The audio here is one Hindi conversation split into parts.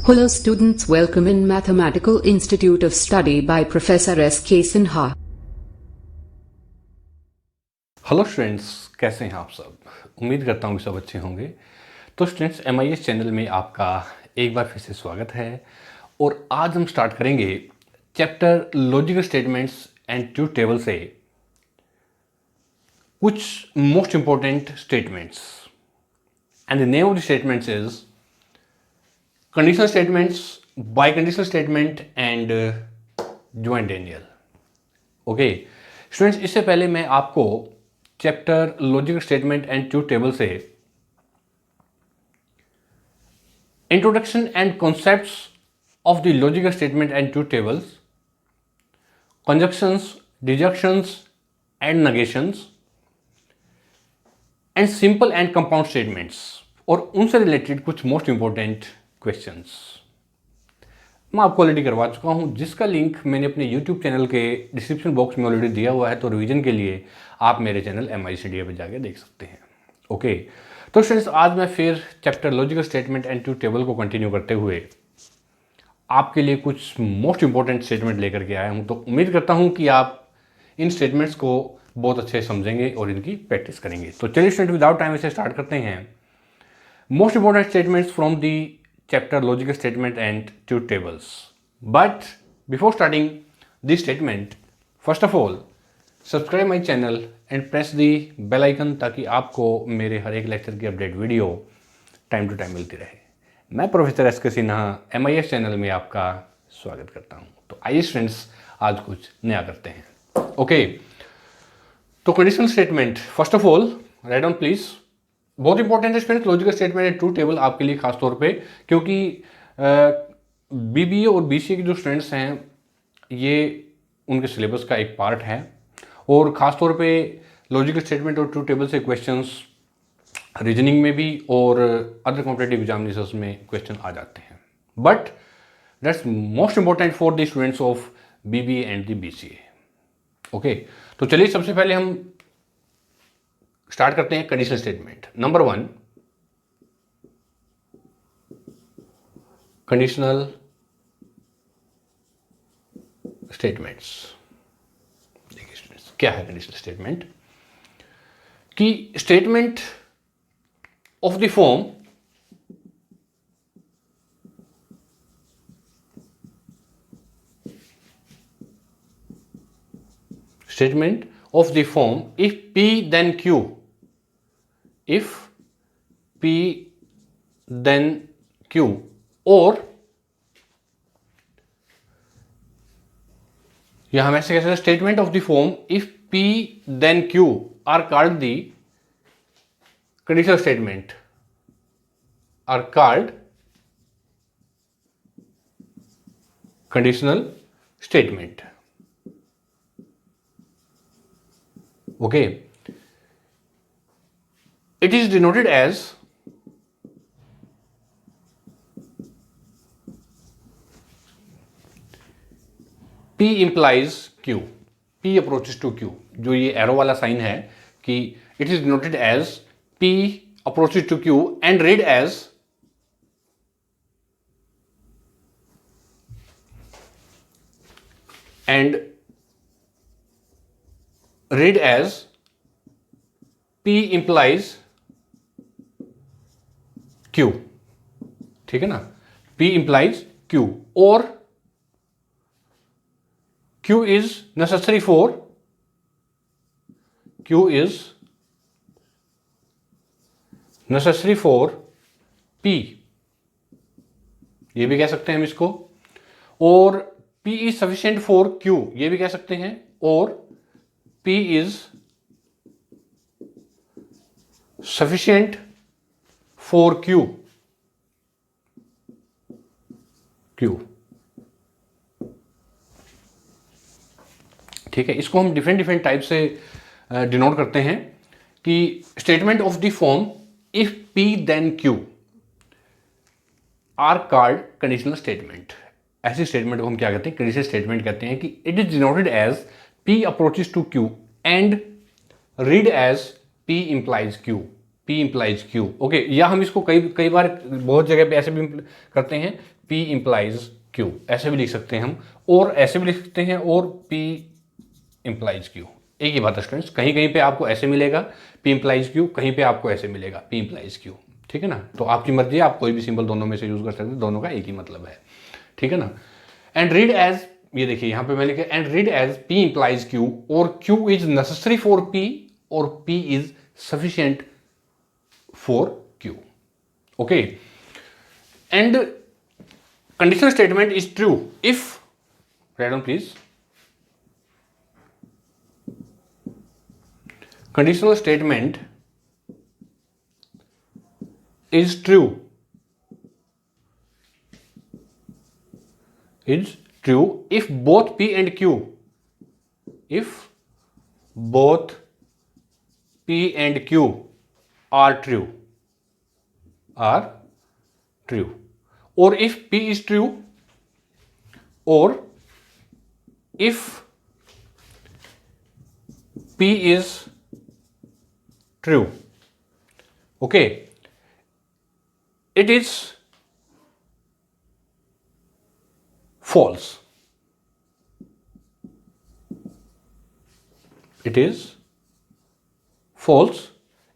Hello students, welcome in Mathematical Institute of Study by Professor S.K. Sinha. Hello students, कैसे हैं आप सब। उम्मीद करता हूँ कि सब अच्छे होंगे। तो स्टूडेंट्स, MIS चैनल में आपका एक बार फिर से स्वागत है और आज हम स्टार्ट करेंगे chapter logical statements and truth table से कुछ most important statements and the name of the statements is conditional statements, biconditional statement and joint denial. Okay students, इससे पहले मैं आपको chapter logical statement and truth table से introduction and concepts of the logical statement and truth tables, conjunctions, deductions and negations and simple and compound statements और उनसे रिलेटेड कुछ मोस्ट इंपॉर्टेंट क्वेश्चंस मैं आपको ऑलरेडी करवा चुका हूं, जिसका लिंक मैंने अपने YouTube चैनल के डिस्क्रिप्शन बॉक्स में ऑलरेडी दिया हुआ है। तो रिवीजन के लिए आप मेरे चैनल MICDA पे जाके देख सकते हैं। ओके, तो स्टूडेंट्स, आज मैं फिर chapter logical statement and truth table को कंटिन्यू करते हुए आपके लिए कुछ मोस्ट इंपॉर्टेंट स्टेटमेंट लेकर के आया हूँ। तो उम्मीद करता हूँ कि आप इन स्टेटमेंट्स को बहुत अच्छे समझेंगे और इनकी प्रैक्टिस करेंगे। तो चलिए स्टूडेंट, विदाउट टाइम इसे स्टार्ट करते हैं। Most important statements from the chapter logical statement and truth tables. But before starting this statement, first of all, subscribe my channel and press the bell icon ताकि आपको मेरे हर एक लेक्चर की update video time to time मिलती रहे। मैं प्रोफेसर एस के सिन्हा MIS चैनल में आपका स्वागत करता हूँ। तो आइए स्टूडेंट्स, आज कुछ नया करते हैं। ओके, तो conditional statement, first of all right down please. बहुत इंपॉर्टेंट है students logical statement and truth table आपके लिए खास तौर पे, क्योंकि BBA और BCA के जो स्टूडेंट्स हैं ये उनके सिलेबस का एक पार्ट है और ख़ास तौर पे लॉजिकल स्टेटमेंट और ट्रूथ टेबल से क्वेश्चंस रीजनिंग में भी और अदर कॉम्पिटिटिव एग्जामिनेशंस में क्वेश्चन आ जाते हैं। But that's most important for the students of BBA and the BCA। Okay, तो चलिए सबसे पहले हम स्टार्ट करते हैं conditional statement. Number 1, conditional statements. देखिए स्टूडेंट्स, क्या है कंडीशनल स्टेटमेंट? कि statement of the form statement of the form if P then Q, if P then Q, or या हम ऐसे कह सकते हैं statement of the form if P then Q are called the conditional statement, are called conditional statement. Okay, it is denoted as P implies Q, P approaches to Q। जो ये एरो वाला साइन है कि it is denoted as P approaches to Q and read as P implies Q। ठीक है ना, P implies Q और Q is necessary for P, ये भी कह सकते हैं हम इसको, और P is sufficient for Q, ये भी कह सकते हैं, और P is sufficient for Q। ठीक है, इसको हम डिफरेंट टाइप से डिनोट करते हैं कि statement of the form if P then Q are called conditional statement. ऐसे स्टेटमेंट को हम क्या कहते हैं? कंडीशनल स्टेटमेंट कहते हैं। कि it is denoted as P approaches to Q and read as P implies Q, P implies Q। Okay, या हम इसको कई बार बहुत जगह पे ऐसे भी करते हैं, P implies Q, ऐसे भी लिख सकते हैं हम, और ऐसे भी लिख सकते हैं, और P implies Q। एक ही बात है स्टूडेंट्स, कहीं कहीं पे आपको ऐसे मिलेगा P implies Q, कहीं पे आपको ऐसे मिलेगा P implies Q, ठीक है ना। तो आपकी मर्जी है, आप कोई भी सिंबल दोनों में से यूज कर सकते हैं, दोनों का एक ही मतलब है, ठीक है ना। एंड रीड एज, ये देखिए यहां पे मैं लिखा and read as P implies Q और Q is necessary for P और P is sufficient for Q, okay. And conditional statement is true if, write down please, conditional statement is true if both P and Q, if both P and Q are true, or if P is true, or if P is true, okay, it is false. It is false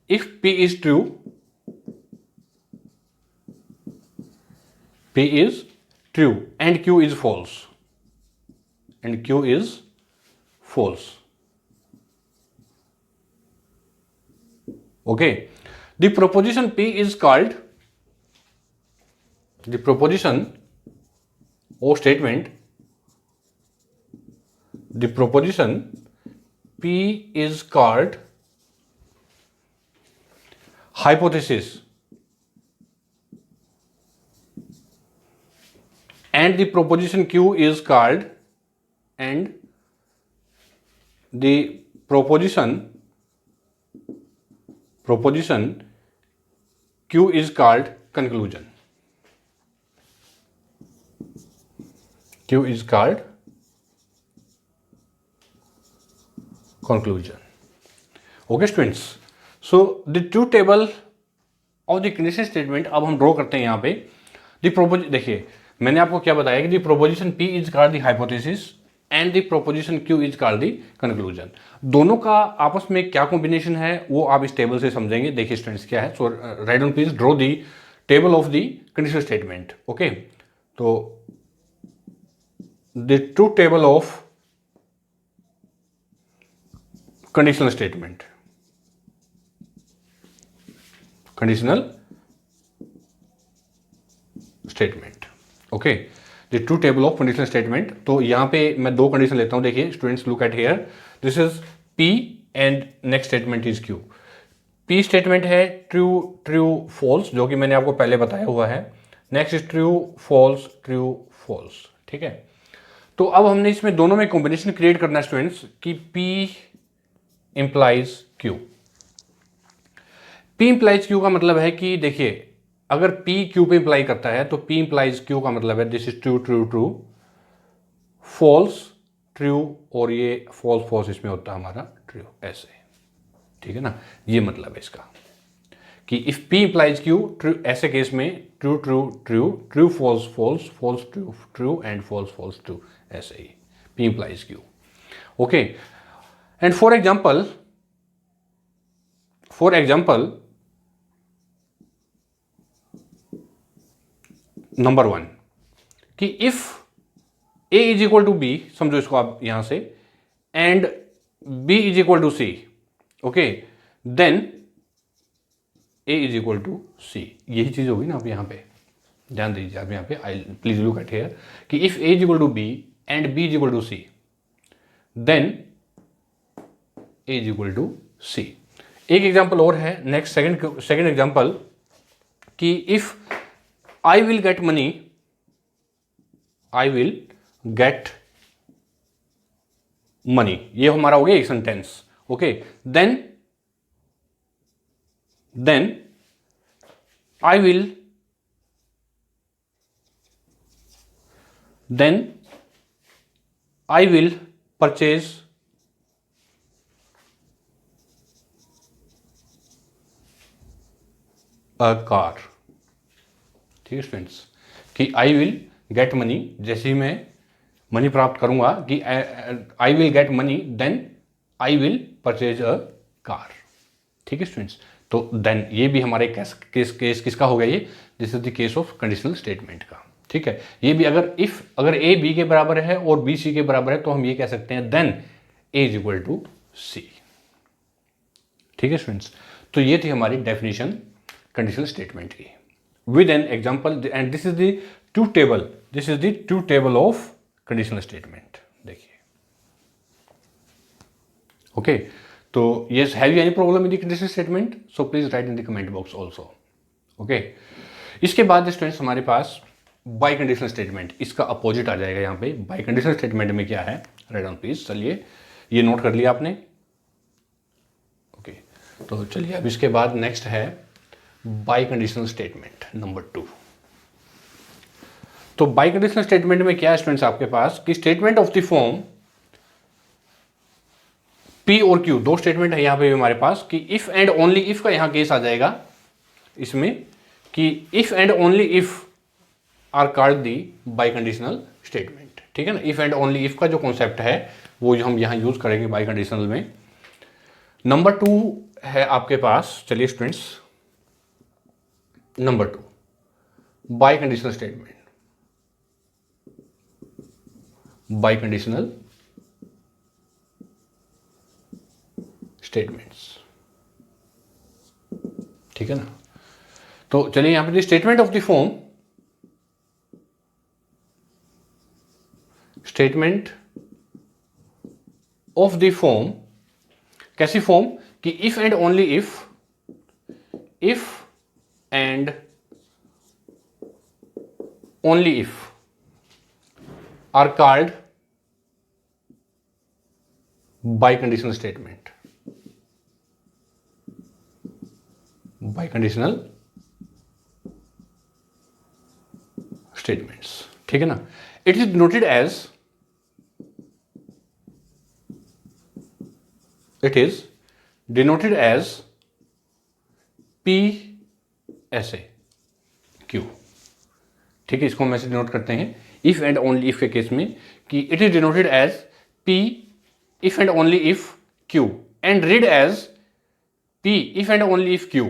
if P is true, P is true and Q is false, and Q is false, okay. The proposition P is called, the proposition or statement, the proposition P is called hypothesis, and the proposition Q is called, and the proposition Q is called conclusion. Q is called conclusion. Okay students, so the truth table of the conditional statement अब हम ड्रॉ करते हैं यहाँ पे। देखिए मैंने आपको क्या बताया कि the proposition P is called the hypothesis and the proposition Q is called the conclusion। दोनों का आपस में क्या कॉम्बिनेशन है वो आप इस टेबल से समझेंगे। देखिए स्टूडेंट्स क्या है, so write down please, draw the table of the conditional statement, okay. तो the truth table of conditional statement, okay, the truth table of conditional statement। तो यहां पे मैं दो कंडीशन लेता हूं। देखिए students look at here, this is P and next statement is Q। P statement है ट्रू फॉल्स, जो कि मैंने आपको पहले बताया हुआ है। नेक्स्ट इज ट्रू फॉल्स, ठीक है। तो अब हमने इसमें दोनों में कॉम्बिनेशन क्रिएट करना है स्टूडेंट्स कि P implies Q। P implies Q का मतलब है कि देखिए अगर P Q पे इंप्लाई करता है तो P इंप्लाइज Q का मतलब है this is true false true, और ये फॉल्स इसमें होता है हमारा ट्रू, ऐसे, ठीक है ना। ये मतलब है इसका कि इफ P इंप्लाइज Q, ऐसे केस में true false true and false true, ऐसे ही P implies Q, okay। And for example number 1 कि if A is equal to B, समझो इसको आप यहां से, and B is equal to C, okay, then A is equal to C। यही चीज होगी ना आप यहां पे, ध्यान दीजिए आप यहां पे, I please look at here कि if A is equal to B and B is equal to C, then A is equal to C। एक एग्जाम्पल और है, नेक्स्ट सेकेंड एग्जाम्पल कि if I will get money, ये हमारा हो गया एक sentence, okay. Then I will purchase a car, ठीक है स्टूडेंट्स। कि आई विल गेट मनी, जैसे ही मैं मनी प्राप्त करूंगा कि I will get money then I will purchase a car. ठीक है स्टूडेंट्स, तो देन ये भी हमारे केस किसका हो गया, ये this is the case of conditional statement का। ठीक है, ये भी अगर ए बी के बराबर है और बी सी के बराबर है तो हम ये कह सकते हैं then A is equal to C. ठीक है स्टूडेंट्स, तो ये थी हमारी डेफिनेशन कंडीशनल स्टेटमेंट की with an example, and this is the truth table of conditional statement. देखिए, ओके, तो yes, have you any problem in the conditional statement, so please write in the comment box also. Okay, इसके बाद स्टूडेंट्स हमारे पास बाई कंडीशनल स्टेटमेंट, इसका अपोजिट आ जाएगा यहाँ पे। बाई कंडीशनल स्टेटमेंट में क्या है, राइट डाउन प्लीज। चलिए, ये नोट कर लिया आपने। ओके, तो चलिए अब इसके बाद नेक्स्ट है बाई कंडीशनल स्टेटमेंट नंबर 2। तो बाई कंडीशनल स्टेटमेंट में क्या है स्टूडेंट्स आपके पास कि statement of the form P और Q, दो स्टेटमेंट है यहां पे हमारे पास कि इफ एंड ओनली इफ का यहां केस आ जाएगा इसमें कि if and only if are called the biconditional statement. ठीक है ना, इफ एंड ओनली इफ का जो कॉन्सेप्ट है वो जो हम यहां यूज करेंगे बाई कंडीशनल में। नंबर 2 है आपके पास, चलिए students, number 2 biconditional statement, biconditional statements. ठीक है ना, तो चलिए यहां पे statement of the form, statement of the form, कैसी फॉर्म कि if and only if and only if are called biconditional statement, biconditional statements. ठीक है ना, it is denoted as, it is denoted as P ऐसे Q। ठीक है, इसको हम ऐसे डिनोट करते हैं इफ एंड ओनली इफ के केस में कि it is denoted as P if and only if Q and read as P if and only if Q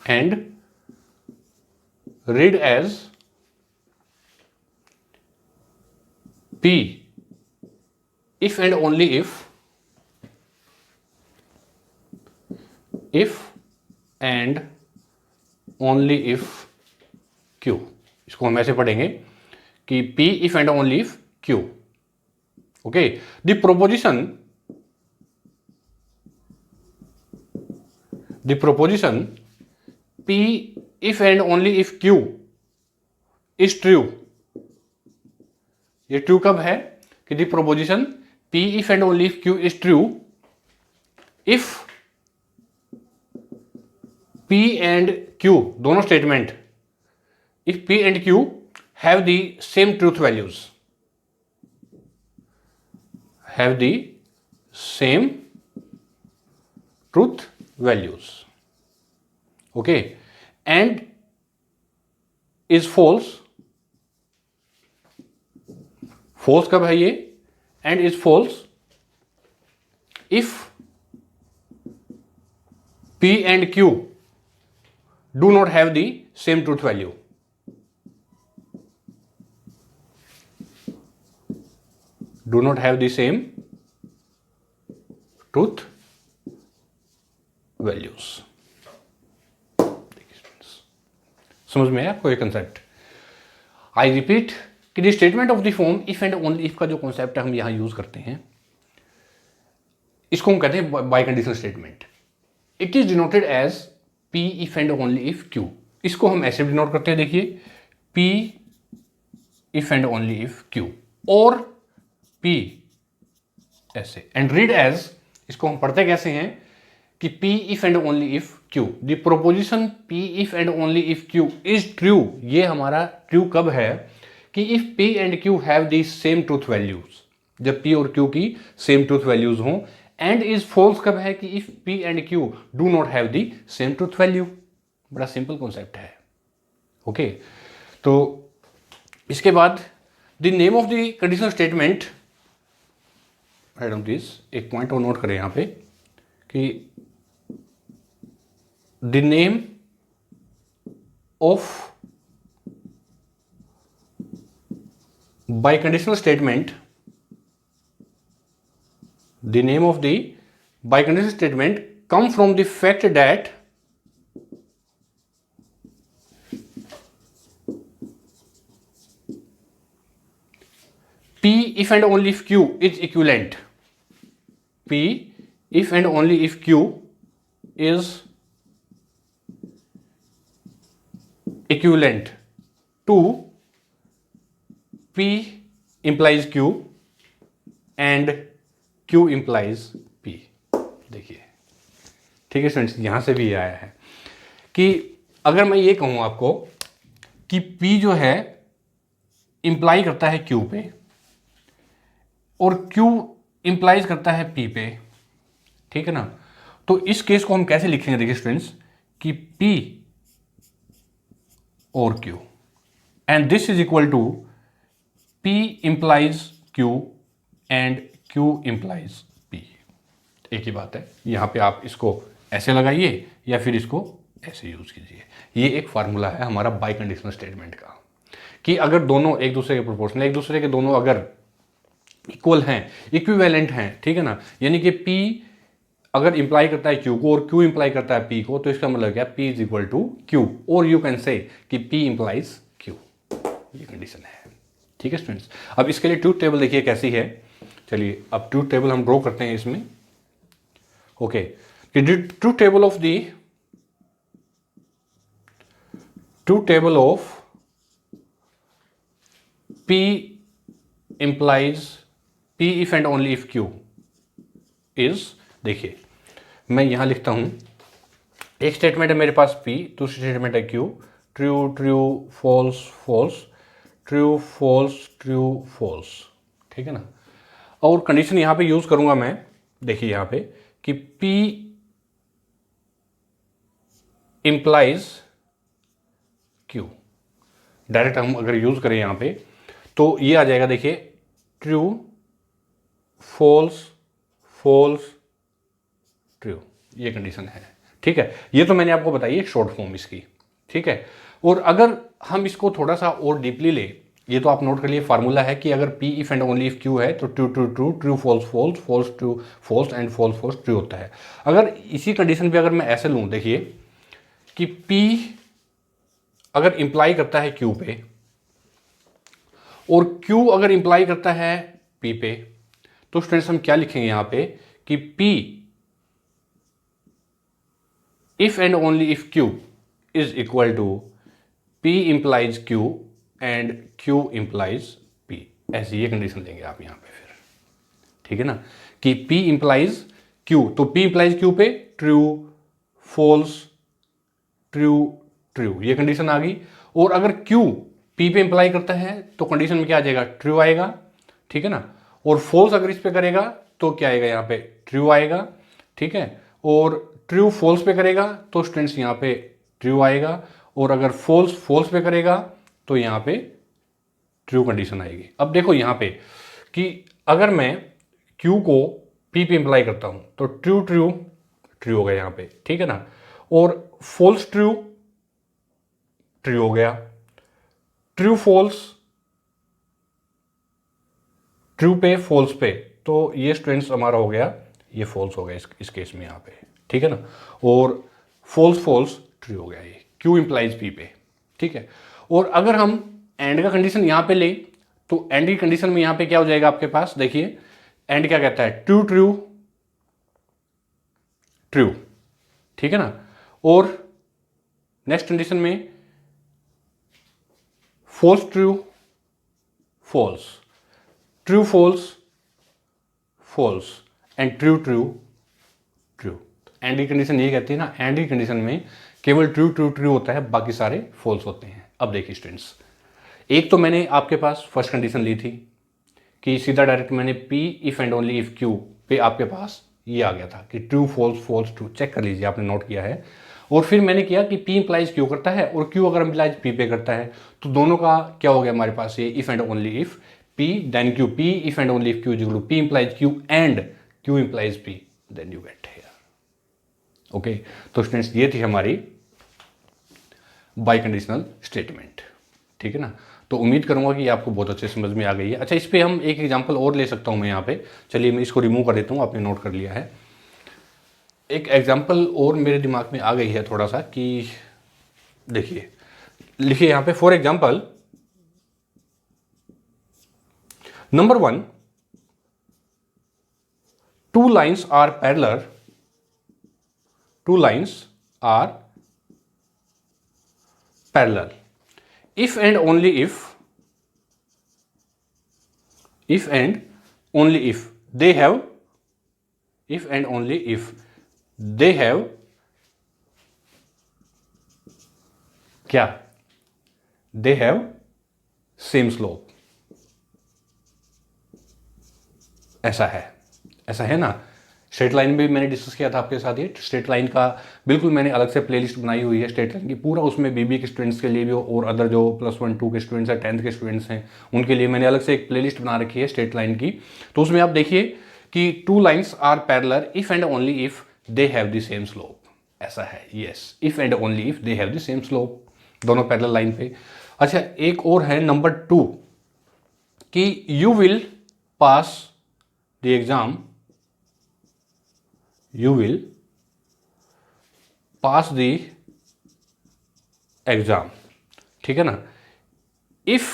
and read as P if and only if and only if Q। इसको हम ऐसे पढ़ेंगे कि P if and only if Q। Okay, the proposition P if and only if Q is true, ये ट्रू कब है कि the proposition P if and only if Q is true if P and Q दोनों statement, if P and Q have the same truth values, have the same truth values, okay, and is false, false कब है ये, and is false if P and Q do not have the same truth value, do not have the same truth values। समझ में आया आपको ये कंसेप्ट? आई रिपीट कि the statement of the form if and only if का जो कॉन्सेप्ट है हम यहां यूज करते हैं, इसको हम कहते हैं biconditional statement. It is denoted as P if and only if Q. इसको हम ऐसे डिनोट करते हैं, देखिए, P if and only if Q और पी ऐसे, एंड रीड एज, इसको हम पढ़ते कैसे हैं कि P if and only if Q, the proposition P if and only if Q is true, ये हमारा ट्रू कब है कि if P and Q have the same truth values, जब P और Q की same truth values हों, and is false कब है कि if P and Q do not have the same truth value। बड़ा सिंपल कॉन्सेप्ट है। ओके, तो इसके बाद the name of the conditional statement, write down this, एक पॉइंट और नोट करें यहाँ पे कि the name of biconditional statement, the name of the biconditional statement come from the fact that P if and only if Q is equivalent, P if and only if Q is equivalent to P implies Q and Q implies P। देखिए, ठीक है स्टूडेंट्स, यहाँ से भी ये आया है कि अगर मैं ये कहूँ आपको कि P जो है इंप्लाई करता है Q पे और Q इंप्लाइज करता है P पे, ठीक है ना, तो इस केस को हम कैसे लिखेंगे? देखिए स्टूडेंट्स कि P और Q and this is equal to P implies Q and Q implies P। एक ही बात है, यहाँ पे आप इसको ऐसे लगाइए या फिर इसको ऐसे यूज कीजिए। ये एक फार्मूला है हमारा बाई कंडीशनल स्टेटमेंट का कि अगर दोनों एक दूसरे के प्रोपोर्शनल, एक दूसरे के दोनों अगर इक्वल हैं, इक्विवेलेंट हैं, ठीक है ना, यानी कि P अगर इंप्लाई करता है Q को और Q इंप्लाई करता है P को, तो इसका मतलब क्या? P is equal to Q, और यू कैन से कि P इंप्लाइज Q। ये कंडीशन है, ठीक है स्टूडेंट्स। अब इसके लिए ट्रूथ टेबल देखिए कैसी है। चलिए अब ट्रूथ टेबल हम ड्रॉ करते हैं इसमें। Okay, truth table of the truth table of P implies P if and only if Q is, देखिए मैं यहां लिखता हूं, एक स्टेटमेंट है मेरे पास P, दूसरी स्टेटमेंट है Q, true true false false, true false true false, ठीक है ना। और कंडीशन यहां पे यूज करूंगा मैं, देखिए यहां पे कि P इंप्लाइज Q, डायरेक्ट हम अगर यूज करें यहां पे तो ये आ जाएगा, देखिए ट्रू फॉल्स फॉल्स ट्रू, ये कंडीशन है, ठीक है। ये तो मैंने आपको बताई एक शॉर्ट फॉर्म इसकी, ठीक है। और अगर हम इसको थोड़ा सा और डीपली ले, ये तो आप नोट कर लिए, फार्मूला है कि अगर P if and only if Q है तो true true true, true false false, false true false and false false true होता है। अगर इसी कंडीशन पे अगर मैं ऐसे लूँ, देखिए कि P अगर इंप्लाई करता है Q पे और Q अगर इंप्लाई करता है P पे, तो स्टूडेंट्स हम क्या लिखेंगे यहाँ पे कि P if and only if Q is equal to P implies Q and Q implies P, ऐसी ये कंडीशन लेंगे आप यहाँ पे फिर, ठीक है ना, कि P इंप्लाइज Q, तो P इंप्लाइज Q पे ट्रू फॉल्स ट्रू ट्रू, ये कंडीशन आ गई। और अगर Q P पे इंप्लाई करता है तो कंडीशन में क्या आ जाएगा? ट्रू आएगा, ठीक है ना। और फॉल्स अगर इस पे करेगा तो क्या आएगा? यहाँ पे ट्रू आएगा, ठीक है। और ट्रू फॉल्स पे करेगा तो स्टूडेंट्स यहाँ पे ट्रू आएगा, और अगर फॉल्स फॉल्स पे करेगा तो यहाँ पे ट्रू कंडीशन आएगी। अब देखो यहाँ पे कि अगर मैं Q को P पे इंप्लाई करता हूँ तो ट्रू ट्रू ट्रू हो गया यहाँ पे, ठीक है ना, और फॉल्स ट्रू ट्रू हो गया, ट्रू फॉल्स ट्रू पे फॉल्स पे, तो ये स्टूडेंट्स हमारा हो गया, ये फॉल्स हो गया इस केस में यहाँ पे, ठीक है ना, और फॉल्स फॉल्स ट्रू हो गया, ये Q इंप्लाइज P पे, ठीक है। और अगर हम एंड का कंडीशन यहाँ पे ले तो एंड की कंडीशन में यहाँ पे क्या हो जाएगा आपके पास? देखिए एंड क्या कहता है? ट्रू ट्रू ट्रू, ठीक है ना। और नेक्स्ट कंडीशन में false true false, true false false and true true true. And की कंडीशन ये कहती है ना, एंड की कंडीशन में केवल ट्रू ट्रू ट्रू होता है, बाकी सारे फॉल्स होते हैं। अब देखिए स्टूडेंट्स, एक तो मैंने आपके पास फर्स्ट कंडीशन ली थी कि सीधा डायरेक्ट मैंने P if and only if Q पे आपके पास ये आ गया था कि true false false true, check कर लीजिए, आपने नोट किया है। और फिर मैंने किया कि P इंप्लाइज Q करता है और Q अगर इंप्लाइज P पे करता है, तो दोनों का क्या हो गया हमारे पास ये if and only if P then Q, P if and only if Q is equal to P implies Q and Q implies P, then you get here. Okay, तो स्टूडेंट्स ये थी हमारी बाई कंडीशनल स्टेटमेंट, ठीक है ना। तो उम्मीद करूंगा कि आपको बहुत अच्छे समझ में आ गई है। अच्छा, इस पे हम एक एग्जांपल और ले सकता हूं मैं यहाँ पे, चलिए मैं इसको रिमूव कर देता हूँ, आपने नोट कर लिया है। एक एग्जांपल और मेरे दिमाग में आ गई है थोड़ा सा कि देखिए, लिखिए यहाँ पे for example number 1, 2 lines are parallel, 2 lines are parallel if and only if and only if they have क्या, they have same slope। ऐसा है ना। स्ट्रेट लाइन भी मैंने डिस्कस किया था आपके साथ, ये स्ट्रेट लाइन का बिल्कुल मैंने अलग से प्लेलिस्ट बनाई हुई है स्ट्रेट लाइन की, पूरा उसमें बीबी के स्टूडेंट्स के लिए भी और अदर जो +1 2 के स्टूडेंट्स हैं, 10th के स्टूडेंट्स हैं, उनके लिए मैंने अलग से एक प्लेलिस्ट बना रखी है स्ट्रेट लाइन की। तो उसमें आप देखिए कि 2 lines are parallel if and only if they have the same slope. ऐसा है, yes, if and only if they have the same slope, दोनों पैरेलल लाइन पे। अच्छा, एक और है नंबर 2 कि you will pass the exam, you will pass the exam, ठीक है ना। if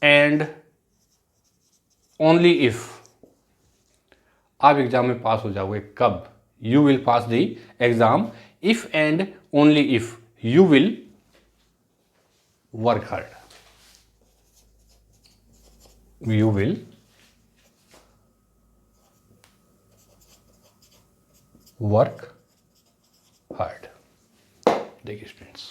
and only if आप एग्जाम में पास हो जाओगे कब, you will pass the exam if and only if you will work hard, you will work hard. देखिए स्टूडेंट्स,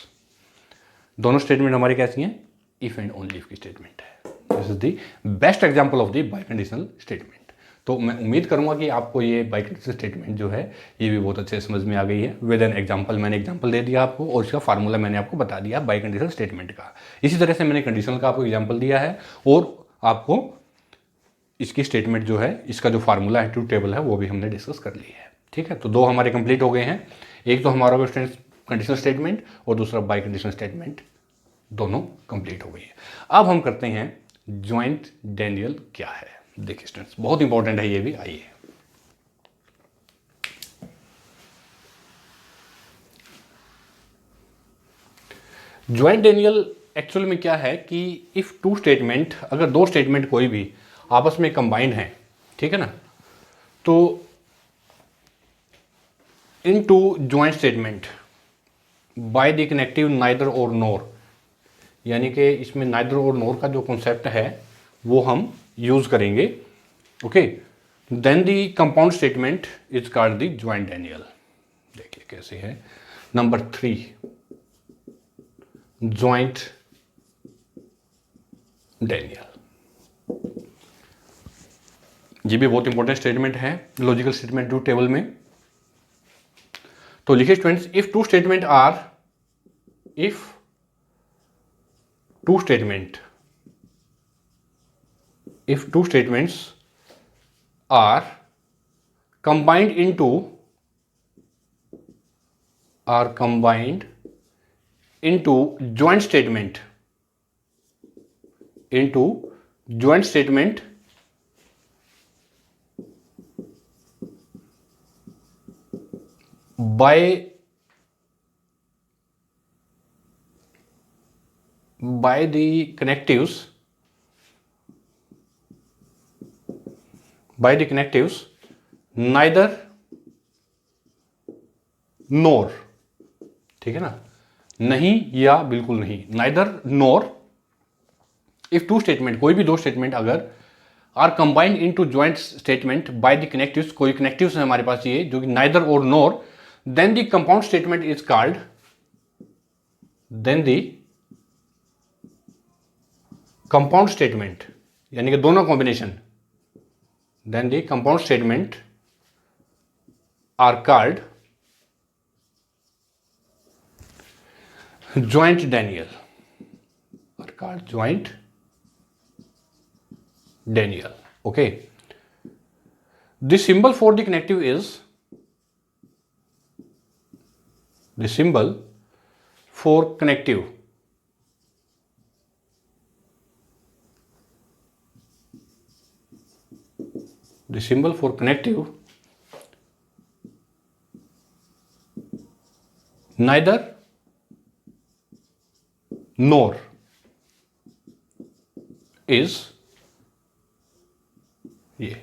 दोनों स्टेटमेंट हमारी कैसी हैं, इफ एंड ओनली इफ की स्टेटमेंट है। This is the best example of the by conditional statement. तो मैं उम्मीद करूंगा कि आपको ये बाई कंडीशनल स्टेटमेंट जो है ये भी बहुत अच्छे समझ में आ गई है। विद एन एग्जांपल, मैंने एग्जांपल दे दिया आपको और इसका फार्मूला मैंने आपको बता दिया बाई कंडीशनल स्टेटमेंट का। इसी तरह से मैंने कंडीशनल का आपको एग्जाम्पल दिया है और आपको इसकी स्टेटमेंट जो है, इसका जो फार्मूला है, ट्रूथ टेबल है, वो भी हमने डिस्कस कर ली है, ठीक है। तो 2 हमारे कंप्लीट हो गए हैं, एक तो हमारा कंडीशनल स्टेटमेंट और दूसरा बाई कंडीशनल स्टेटमेंट, दोनों कंप्लीट हो गई है। अब हम करते हैं ज्वाइंट डैनियल क्या है। देखिए स्टूडेंट्स, बहुत इंपॉर्टेंट है ये भी, आइए। ज्वाइंट डैनियल एक्चुअल में क्या है कि इफ 2 स्टेटमेंट, अगर 2 स्टेटमेंट कोई भी आपस में कंबाइंड हैं, ठीक है ना, तो into joint statement by the connective neither or nor, यानी कि इसमें neither or nor का जो कॉन्सेप्ट है वो हम यूज करेंगे। Okay, then the compound statement is called the joint denial. देखिए कैसे है। नंबर 3, ज्वाइंट डैनियल, ये भी बहुत इंपॉर्टेंट स्टेटमेंट है लॉजिकल स्टेटमेंट ट्रूथ टेबल में। तो लिखिए students, if two statement are combined into joint statement by the connectives neither nor, ठीक है ना, नहीं या बिल्कुल नहीं, neither nor। इफ 2 स्टेटमेंट, कोई भी 2 स्टेटमेंट अगर are combined into joint statement by the connectives, कोई कनेक्टिव्स है हमारे पास ये जो कि नाइदर और nor, then the compound statement is called, compound statement यानी कि दोनों combination, then the compound statement are called joint Daniel are called joint Daniel. Okay. The symbol for the connective is the symbol for connective neither nor is ये,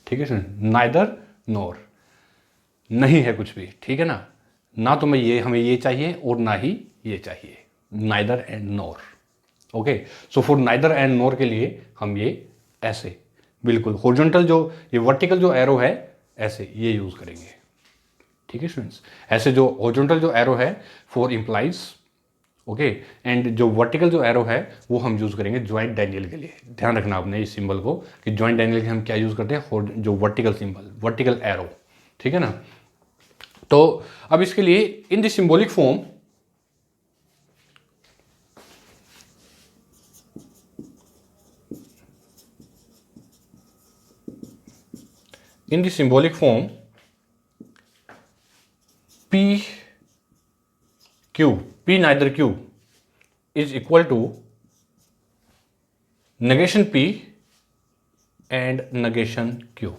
ठीक है सुन, नाइदर नोर, नहीं है कुछ भी, ठीक है ना, ना तो मैं ये, हमें ये चाहिए और ना ही ये चाहिए, neither and nor. Okay, so for neither and nor के लिए हम ये ऐसे बिल्कुल हॉरिजॉन्टल जो ये वर्टिकल जो एरो है ऐसे ये यूज करेंगे. ठीक है स्टूडेंट्स, ऐसे जो हॉरिजॉन्टल जो एरो है फॉर इंप्लाइज, ओके, एंड जो वर्टिकल जो एरो है वो हम यूज करेंगे ज्वाइंट डैनियल के लिए. ध्यान रखना आपने इस सिंबल को कि ज्वाइंट डैनियल के हम क्या यूज करते हैं, जो वर्टिकल सिंबल, वर्टिकल एरो. ठीक है ना. तो अब इसके लिए in the symbolic form P Q, P neither Q is equal to negation P and negation Q.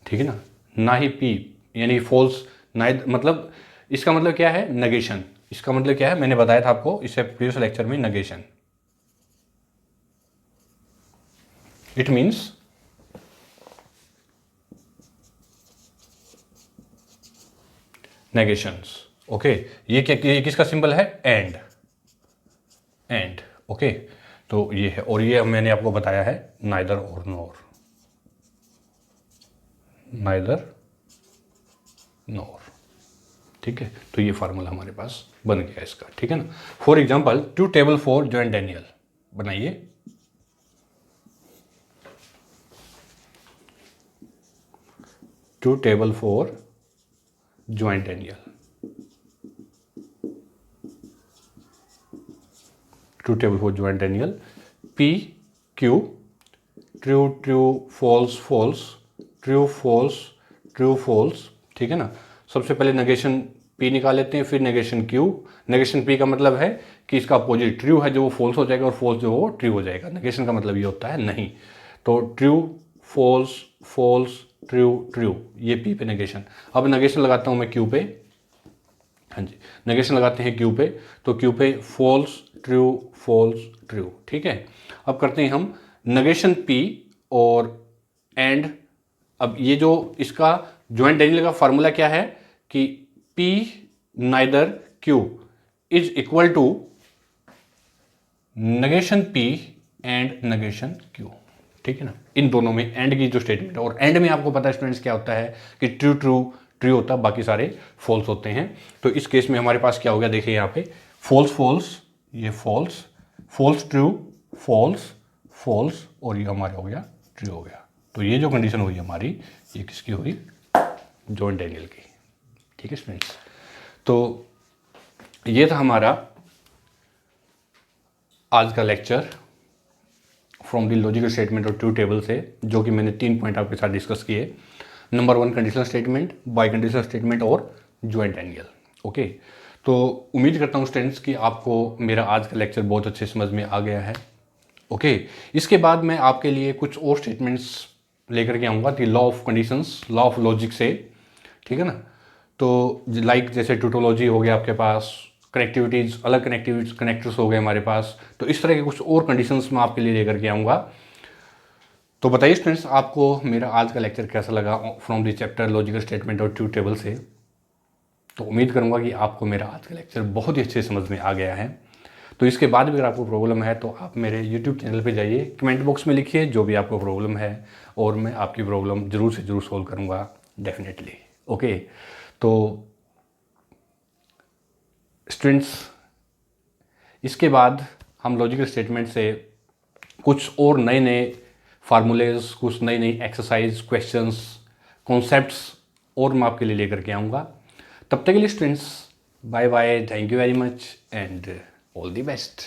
ठीक है ना, ना ही P यानी फॉल्स, मतलब इसका मतलब क्या है, नेगेशन. इसका मतलब क्या है, मैंने बताया था आपको इससे प्रीवियस लेक्चर में, negation. It means negations. Okay, ये क्या, ये किसका सिंबल है, एंड. ओके, तो ये है, और ये मैंने आपको बताया है नाइदर और नोर, नाइदर नोर. ठीक है, तो ये फार्मूला हमारे पास बन गया इसका. ठीक है ना. For example 2 table for joint denial बनाइए. Two table for joint denial, 2 table for joint denial, P Q, true true false false, true false true false. ठीक है ना. सबसे पहले नेगेशन P निकाल लेते हैं, फिर नेगेशन Q. नेगेशन P का मतलब है कि इसका अपोजिट ट्रू है जो वो फॉल्स हो जाएगा, और फॉल्स जो वो ट्रू हो जाएगा. नेगेशन का मतलब ये होता है नहीं. तो true false false true true, ये P पे नेगेशन. अब नेगेशन लगाता हूँ मैं Q पे. हाँ जी, नेगेशन लगाते हैं Q पे, तो Q पे फॉल्स ट्रू फॉल्स ट्रू. ठीक है. अब करते हैं हम नेगेशन P और एंड. अब ये जो इसका ज्वाइंट डैनियल का फार्मूला क्या है कि P neither Q is equal to negation P and negation Q. ठीक है ना. इन दोनों में एंड की जो स्टेटमेंट है, और एंड में आपको पता है स्टूडेंट्स क्या होता है कि ट्रू ट्रू ट्रू होता है, बाकी सारे फॉल्स होते हैं. तो इस केस में हमारे पास क्या हो गया, देखिए यहाँ पे फॉल्स फॉल्स, ये false, false true, false false, और ये हमारा हो गया ट्रू हो गया. तो ये जो कंडीशन हुई हमारी, ये किसकी हुई, ज्वाइंट डैनियल की. ठीक है स्टूडेंट्स. तो ये था हमारा आज का lecture from the logical statement और ट्रू टेबल से, जो कि मैंने 3 पॉइंट आपके साथ डिस्कस किए. Number 1 conditional statement, biconditional statement और ज्वाइंट डैनियल. ओके, तो उम्मीद करता हूँ स्टूडेंट्स कि आपको मेरा आज का लेक्चर बहुत अच्छे समझ में आ गया है. ओके, इसके बाद मैं आपके लिए कुछ और स्टेटमेंट्स लेकर के आऊँगा, the law of conditions, law of logic से. ठीक है ना. तो लाइक जैसे टोटोलॉजी हो गया आपके पास, कनेक्टिविटीज़, अलग कनेक्टर्स हो गए हमारे पास, तो इस तरह के कुछ और कंडीशंस मैं आपके लिए लेकर के आऊँगा. तो बताइए स्टूडेंट्स, आपको मेरा आज का लेक्चर कैसा लगा from the chapter logical statement और ट्रू टेबल से. तो उम्मीद करूँगा कि आपको मेरा आज का लेक्चर बहुत ही अच्छे समझ में आ गया है. तो इसके बाद भी अगर आपको प्रॉब्लम है तो आप मेरे यूट्यूब चैनल पे जाइए, कमेंट बॉक्स में लिखिए जो भी आपको प्रॉब्लम है, और मैं आपकी प्रॉब्लम ज़रूर से ज़रूर सॉल्व करूँगा डेफिनेटली. ओके, तो स्टूडेंट्स, इसके बाद हम लॉजिकल स्टेटमेंट से कुछ और नए नए फार्मूलेज, कुछ नई नई एक्सरसाइज, क्वेश्चंस, कॉन्सेप्ट्स और मैं आपके लिए लेकर के आऊँगा. तब तक के लिए students bye bye, thank you very much and all the best.